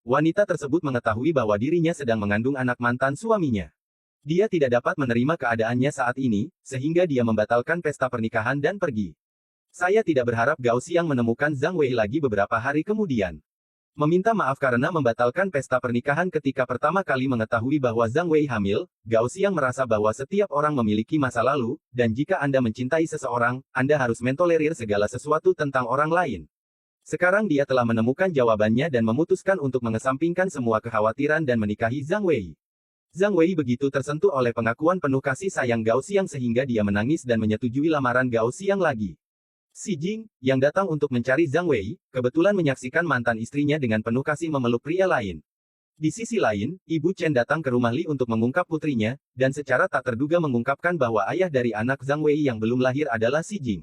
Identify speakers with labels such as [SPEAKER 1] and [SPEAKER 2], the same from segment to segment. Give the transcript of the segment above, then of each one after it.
[SPEAKER 1] wanita tersebut mengetahui bahwa dirinya sedang mengandung anak mantan suaminya. Dia tidak dapat menerima keadaannya saat ini, sehingga dia membatalkan pesta pernikahan dan pergi. Saya tidak berharap Gao Xiang menemukan Zhang Wei lagi beberapa hari kemudian. Meminta maaf karena membatalkan pesta pernikahan ketika pertama kali mengetahui bahwa Zhang Wei hamil, Gao Xiang merasa bahwa setiap orang memiliki masa lalu, dan jika Anda mencintai seseorang, Anda harus mentolerir segala sesuatu tentang orang lain. Sekarang dia telah menemukan jawabannya dan memutuskan untuk mengesampingkan semua kekhawatiran dan menikahi Zhang Wei. Zhang Wei begitu tersentuh oleh pengakuan penuh kasih sayang Gao Xiang sehingga dia menangis dan menyetujui lamaran Gao Xiang lagi. Xi Jing, yang datang untuk mencari Zhang Wei, kebetulan menyaksikan mantan istrinya dengan penuh kasih memeluk pria lain. Di sisi lain, Ibu Chen datang ke rumah Li untuk mengungkap putrinya, dan secara tak terduga mengungkapkan bahwa ayah dari anak Zhang Wei yang belum lahir adalah Xi Jing.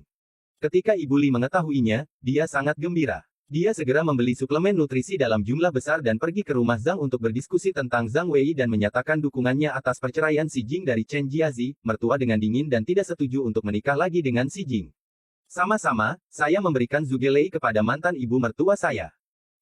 [SPEAKER 1] Ketika Ibu Li mengetahuinya, dia sangat gembira. Dia segera membeli suplemen nutrisi dalam jumlah besar dan pergi ke rumah Zhang untuk berdiskusi tentang Zhang Wei dan menyatakan dukungannya atas perceraian Xi Jing dari Chen Jiazi, mertua dengan dingin dan tidak setuju untuk menikah lagi dengan Xi Jing. Sama-sama, saya memberikan Zhuge kepada mantan ibu mertua saya.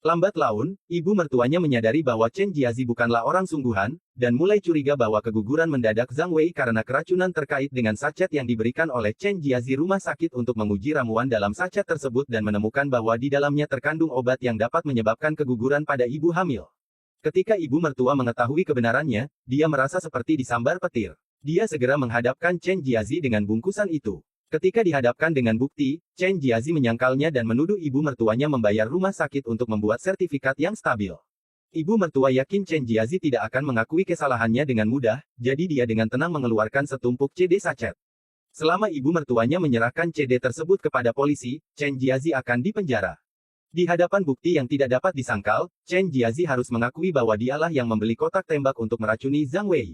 [SPEAKER 1] Lambat laun, ibu mertuanya menyadari bahwa Chen Jiazi bukanlah orang sungguhan, dan mulai curiga bahwa keguguran mendadak Zhang Wei karena keracunan terkait dengan sachet yang diberikan oleh Chen Jiazi rumah sakit untuk menguji ramuan dalam sachet tersebut dan menemukan bahwa di dalamnya terkandung obat yang dapat menyebabkan keguguran pada ibu hamil. Ketika ibu mertua mengetahui kebenarannya, dia merasa seperti disambar petir. Dia segera menghadapkan Chen Jiazi dengan bungkusan itu. Ketika dihadapkan dengan bukti, Chen Jiazi menyangkalnya dan menuduh ibu mertuanya membayar rumah sakit untuk membuat sertifikat yang stabil. Ibu mertua yakin Chen Jiazi tidak akan mengakui kesalahannya dengan mudah, jadi dia dengan tenang mengeluarkan setumpuk CD sachet. Selama ibu mertuanya menyerahkan CD tersebut kepada polisi, Chen Jiazi akan dipenjara. Di hadapan bukti yang tidak dapat disangkal, Chen Jiazi harus mengakui bahwa dialah yang membeli kotak tembak untuk meracuni Zhang Wei.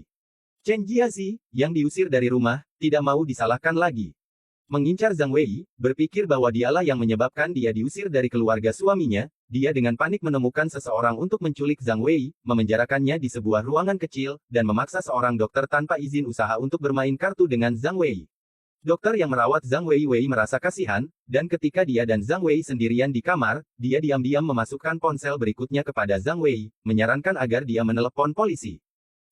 [SPEAKER 1] Chen Jiazi, yang diusir dari rumah, tidak mau disalahkan lagi. Mengincar Zhang Wei, berpikir bahwa dialah yang menyebabkan dia diusir dari keluarga suaminya, dia dengan panik menemukan seseorang untuk menculik Zhang Wei, memenjarakannya di sebuah ruangan kecil, dan memaksa seorang dokter tanpa izin usaha untuk bermain kartu dengan Zhang Wei. Dokter yang merawat Zhang Wei merasa kasihan, dan ketika dia dan Zhang Wei sendirian di kamar, dia diam-diam memasukkan ponsel berikutnya kepada Zhang Wei, menyarankan agar dia menelepon polisi.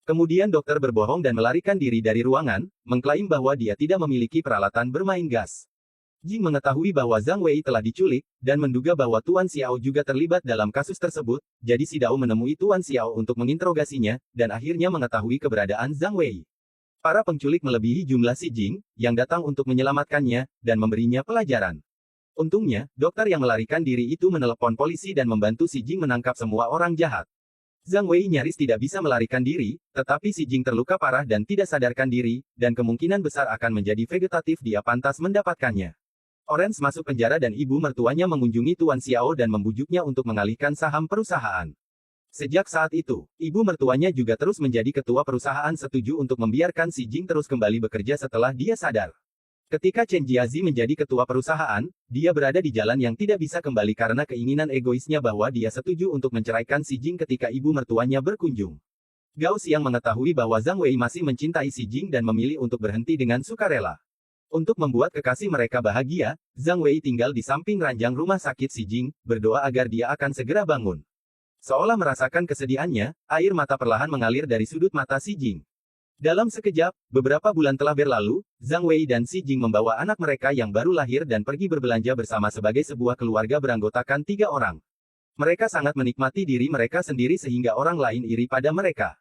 [SPEAKER 1] Kemudian dokter berbohong dan melarikan diri dari ruangan, mengklaim bahwa dia tidak memiliki peralatan bermain gas. Jing mengetahui bahwa Zhang Wei telah diculik, dan menduga bahwa Tuan Xiao juga terlibat dalam kasus tersebut, jadi si Dao menemui Tuan Xiao untuk menginterogasinya, dan akhirnya mengetahui keberadaan Zhang Wei. Para penculik melebihi jumlah si Jing, yang datang untuk menyelamatkannya, dan memberinya pelajaran. Untungnya, dokter yang melarikan diri itu menelepon polisi dan membantu si Jing menangkap semua orang jahat. Zhang Wei nyaris tidak bisa melarikan diri, tetapi si Jing terluka parah dan tidak sadarkan diri, dan kemungkinan besar akan menjadi vegetatif dia pantas mendapatkannya. Orange masuk penjara dan ibu mertuanya mengunjungi Tuan Xiao dan membujuknya untuk mengalihkan saham perusahaan. Sejak saat itu, ibu mertuanya juga terus menjadi ketua perusahaan setuju untuk membiarkan si Jing terus kembali bekerja setelah dia sadar. Ketika Chen Jiazi menjadi ketua perusahaan, dia berada di jalan yang tidak bisa kembali karena keinginan egoisnya bahwa dia setuju untuk menceraikan si Jing ketika ibu mertuanya berkunjung. Gao Xiang mengetahui bahwa Zhang Wei masih mencintai si Jing dan memilih untuk berhenti dengan sukarela. Untuk membuat kekasih mereka bahagia, Zhang Wei tinggal di samping ranjang rumah sakit si Jing, berdoa agar dia akan segera bangun. Seolah merasakan kesedihannya, air mata perlahan mengalir dari sudut mata si Jing. Dalam sekejap, beberapa bulan telah berlalu, Zhang Wei dan Xi Jing membawa anak mereka yang baru lahir dan pergi berbelanja bersama sebagai sebuah keluarga beranggotakan 3 orang. Mereka sangat menikmati diri mereka sendiri sehingga orang lain iri pada mereka.